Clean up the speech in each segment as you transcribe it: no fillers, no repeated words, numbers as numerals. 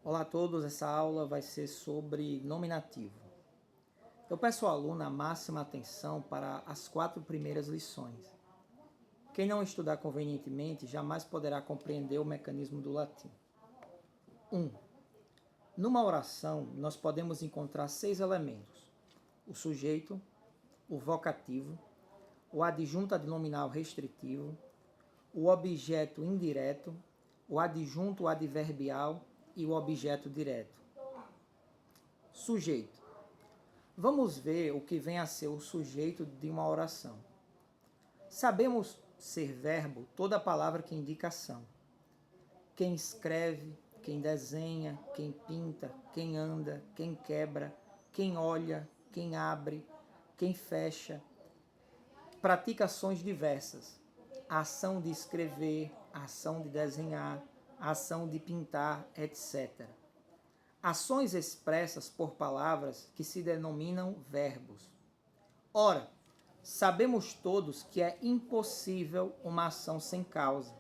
Olá a todos, essa aula vai ser sobre nominativo. Eu peço ao aluno a máxima atenção para as 4 primeiras lições. Quem não estudar convenientemente jamais poderá compreender o mecanismo do latim. 1. Numa oração, nós podemos encontrar 6 elementos: o sujeito, o vocativo, o adjunto adnominal restritivo, o objeto indireto, o adjunto adverbial e o objeto direto. Sujeito. Vamos ver o que vem a ser o sujeito de uma oração. Sabemos ser verbo toda palavra que indica ação. Quem escreve, quem desenha, quem pinta, quem anda, quem quebra, quem olha, quem abre, quem fecha, pratica ações diversas. A ação de escrever, a ação de desenhar, a ação de pintar, etc. Ações expressas por palavras que se denominam verbos. Ora, sabemos todos que é impossível uma ação sem causa.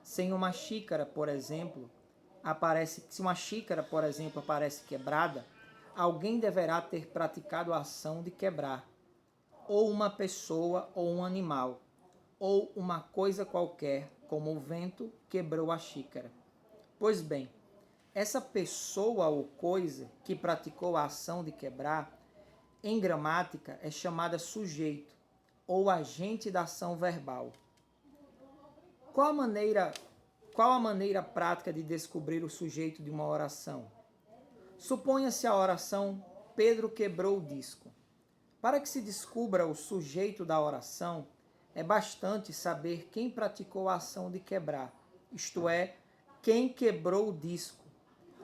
Sem uma xícara, por exemplo, se uma xícara, por exemplo, aparece quebrada, alguém deverá ter praticado a ação de quebrar. Ou uma pessoa ou um animal, ou uma coisa qualquer, como o vento, quebrou a xícara. Pois bem, essa pessoa ou coisa que praticou a ação de quebrar, em gramática, é chamada sujeito, ou agente da ação verbal. Qual a maneira prática de descobrir o sujeito de uma oração? Suponha-se a oração Pedro quebrou o disco. Para que se descubra o sujeito da oração, é bastante saber quem praticou a ação de quebrar, isto é, quem quebrou o disco.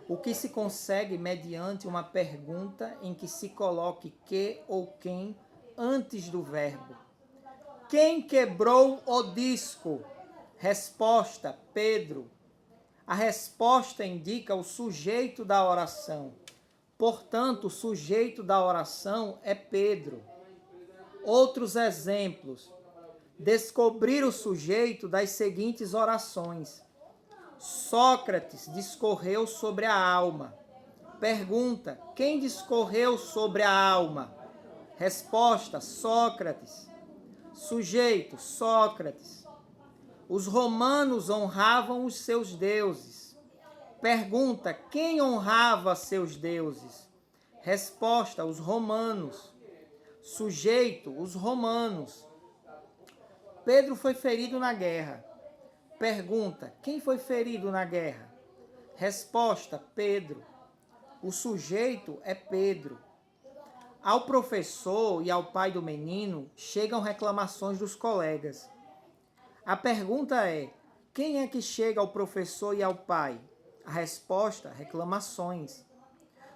O que se consegue mediante uma pergunta em que se coloque que ou quem antes do verbo. Quem quebrou o disco? Resposta: Pedro. A resposta indica o sujeito da oração. Portanto, o sujeito da oração é Pedro. Outros exemplos. Descobrir o sujeito das seguintes orações. Sócrates discorreu sobre a alma. Pergunta: quem discorreu sobre a alma? Resposta: Sócrates. Sujeito: Sócrates. Os romanos honravam os seus deuses. Pergunta: quem honrava seus deuses? Resposta: os romanos. Sujeito: os romanos. Pedro foi ferido na guerra. Pergunta: quem foi ferido na guerra? Resposta: Pedro. O sujeito é Pedro. Ao professor e ao pai do menino chegam reclamações dos colegas. A pergunta é: quem é que chega ao professor e ao pai? A resposta: reclamações.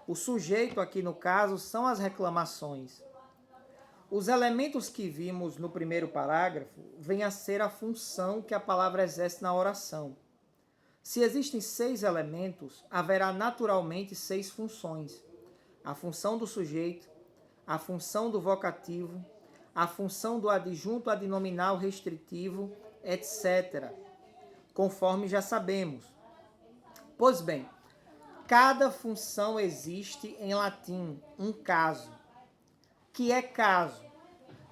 O sujeito aqui no caso são as reclamações. Os elementos que vimos no primeiro parágrafo vêm a ser a função que a palavra exerce na oração. Se existem 6 elementos, haverá naturalmente 6 funções. A função do sujeito, a função do vocativo, a função do adjunto adnominal restritivo, etc., conforme já sabemos. Pois bem, cada função existe em latim, um caso. Que é caso?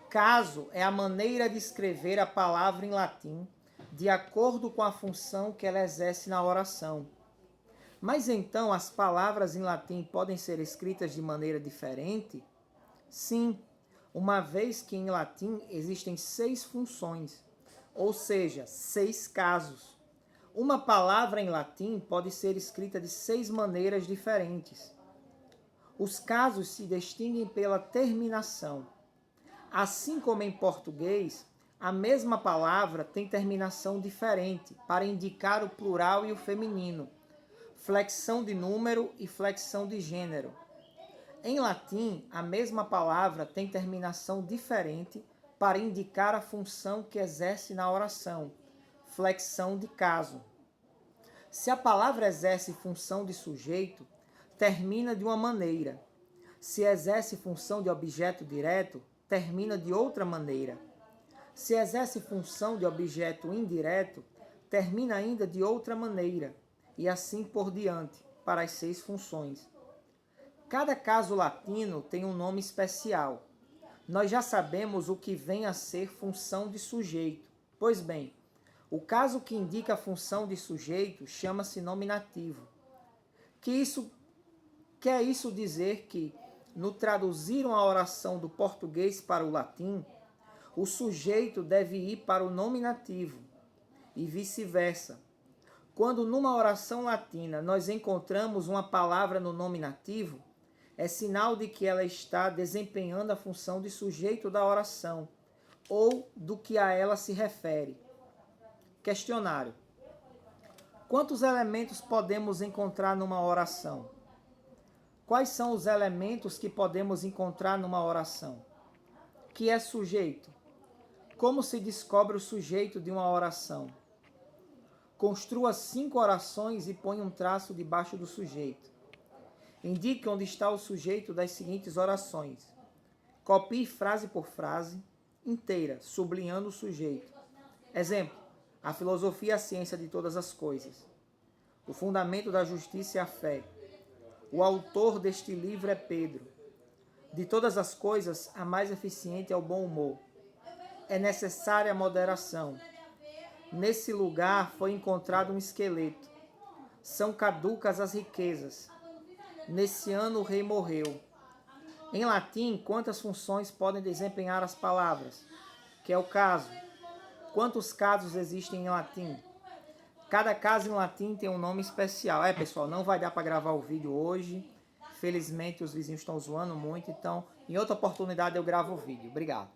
Caso é a maneira de escrever a palavra em latim de acordo com a função que ela exerce na oração. Mas então as palavras em latim podem ser escritas de maneira diferente? Sim, uma vez que em latim existem 6 funções, ou seja, 6 casos. Uma palavra em latim pode ser escrita de 6 maneiras diferentes. Os casos se distinguem pela terminação. Assim como em português, a mesma palavra tem terminação diferente para indicar o plural e o feminino, flexão de número e flexão de gênero. Em latim, a mesma palavra tem terminação diferente para indicar a função que exerce na oração, flexão de caso. Se a palavra exerce função de sujeito, termina de uma maneira. Se exerce função de objeto direto, termina de outra maneira. Se exerce função de objeto indireto, termina ainda de outra maneira, e assim por diante, para as 6 funções. Cada caso latino tem um nome especial. Nós já sabemos o que vem a ser função de sujeito. Pois bem, o caso que indica a função de sujeito chama-se nominativo. Quer isso dizer que, no traduzir uma oração do português para o latim, o sujeito deve ir para o nominativo e vice-versa. Quando numa oração latina nós encontramos uma palavra no nominativo, é sinal de que ela está desempenhando a função de sujeito da oração ou do que a ela se refere. Questionário. Quantos elementos podemos encontrar numa oração? Quais são os elementos que podemos encontrar numa oração? Que é sujeito? Como se descobre o sujeito de uma oração? Construa 5 orações e ponha um traço debaixo do sujeito. Indique onde está o sujeito das seguintes orações. Copie frase por frase inteira, sublinhando o sujeito. Exemplo: a filosofia é a ciência de todas as coisas. O fundamento da justiça é a fé. O autor deste livro é Pedro. De todas as coisas, a mais eficiente é o bom humor. É necessária a moderação. Nesse lugar foi encontrado um esqueleto. São caducas as riquezas. Nesse ano o rei morreu. Em latim, quantas funções podem desempenhar as palavras? Que é o caso. Quantos casos existem em latim? Cada caso em latim tem um nome especial. Pessoal, não vai dar para gravar o vídeo hoje. Felizmente os vizinhos estão zoando muito, então em outra oportunidade eu gravo o vídeo. Obrigado.